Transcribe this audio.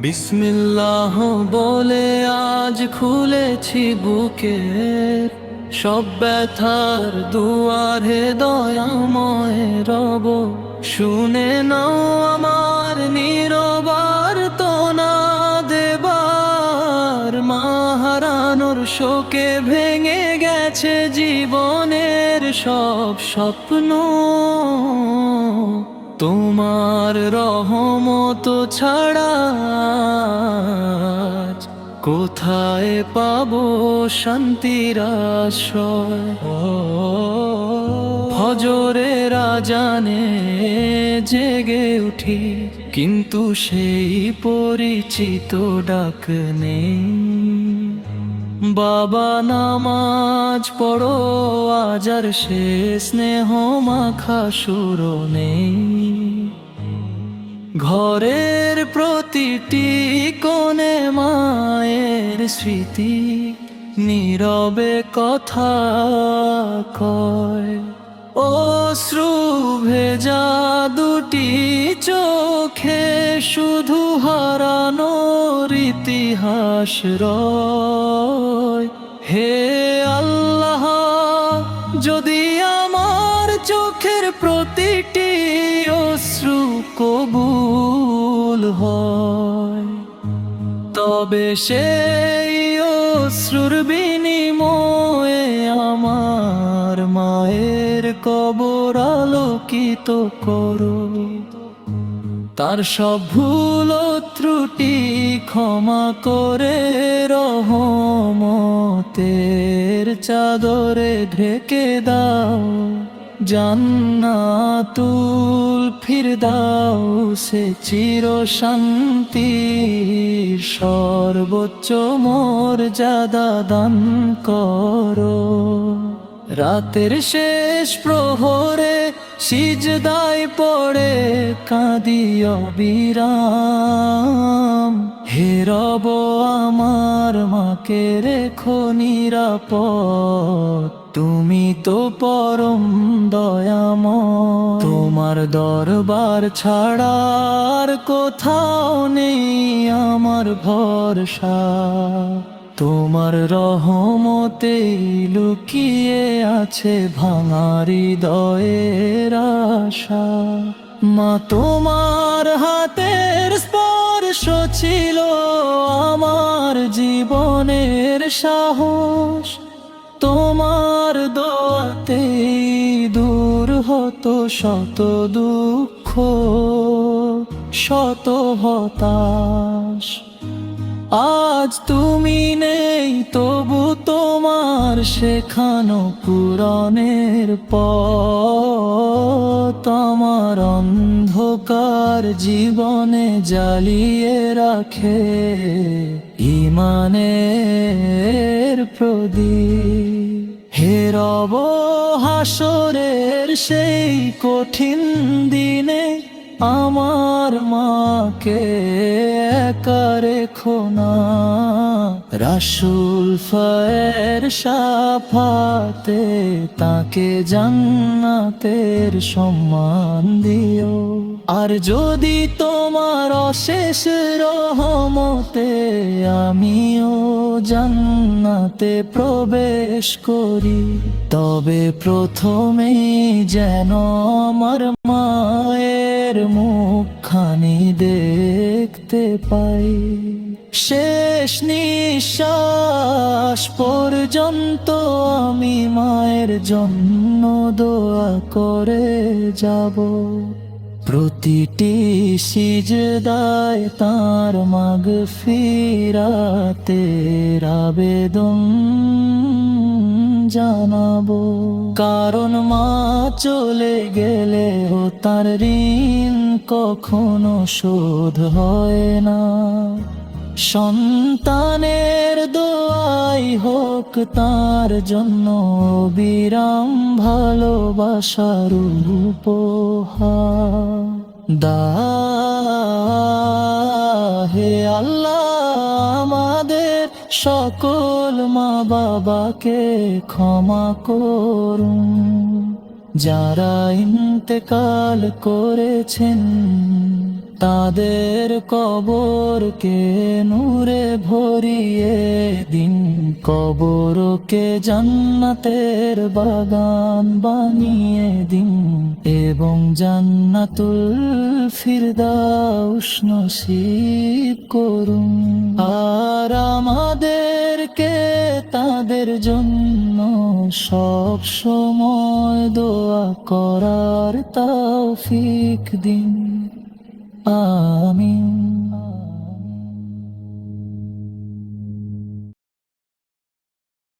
বিসমিল্লাহ বলে আজ খুলেছি বুকের সব ব্যথার দুয়ারে, দয়াময় রব শুনে নাও আমার নীরবার তোনা দেবার। মা হারানোর শোকে ভেঙে গেছে জীবনের সব স্বপ্ন, তোমার রহমত ছাড়া কোথায় পাবো শান্তির আশ্রয়। ফজরের আজানে জেগে উঠি, কিন্তু সেই পরিচিত ডাক নেই। বাবা নামাজ পড়ো আজ আর সে স্নেহ মাখা সুর নেই। ঘরের প্রতিটি কোণে মায়ের স্মৃতি নীরবে কথা কয়। অশ্রু ভেজা দুটি চোখে শুধু হারানোর ইতিহাস রয়। হে আল্লাহ, যদি আমার চোখের প্রতিটি অশ্রু কবুল হয়, তবে সেই অশ্রুর বিনিময়ে আমার মায়ের কবর আলোকিত করো। তার সব ভুল ত্রুটি ক্ষমা করে রহমতের চাদরে ঢেকে দাও। জান্নাতুল ফিরদাউসে চির শান্তির সর্বোচ্চ মর্যাদা দান করো। রাতের শেষ প্রহরে সিজদায় পড়ে কাঁদি অবিরাম। হে রব, আমার মাকে রেখো নিরাপদ, তুমি তো পরম দয়াময়। তোমার দরবার ছাড়ার কোথাও নেই আমার ভরসা, তোমার রহমতে লুকিয়ে আছে ভাঙা হৃদয়ের আশা। মা, তোমার হাতের স্পর্শ ছিল আমার জীবনের সাহস। তোমার দোয়াতে দূর হতো শত দুঃখ, শত হতাশ। আজ তুমি নেই, তবু তোমার শেখানো পুরাণের পথ আমার অন্ধকার জীবনে জ্বালিয়ে রাখে ঈমানের প্রদীপ। হে রব, হাসরের সেই কঠিন দিনে আমার মাকে একা রেখো না। রাসূল ফায়ের শাফাতে তাকে জান্নাতের সম্মান দিও। আর যদি তোমার অশেষ রহমতে আমিও জান্নাতে প্রবেশ করি, তবে প্রথমেই যেন আমার মায়ের মুখখানি দেখতে পাই। শেষ নিঃশ্বাস পর্যন্ত আমি মায়ের জন্য দোয়া করে যাব। প্রতিটি সিজদায় তাঁর মাগফিরাতের আবেদন জানাবো। কারণ মা চলে গেলেও তার ঋণ কখনো শোধ হয় না। সন্তানের দোয়াই হোক তার জন্য বিরাম ভালোবাসার উপহার। হে আল্লাহ আমাদের সকল মা বাবাকে ক্ষমা করুন, যারা ইন্তেকাল করেছেন তাদের কবরকে নূরে ভরিয়ে দিন, কবরকে জান্নাতের বাগান বানিয়ে দিন, এবং জান্নাতুল ফিরদাউস নসিব করুন। আর আমাদেরকে তাদের জন্য সব সময় দোয়া করার তৌফিক দিন। আমিন।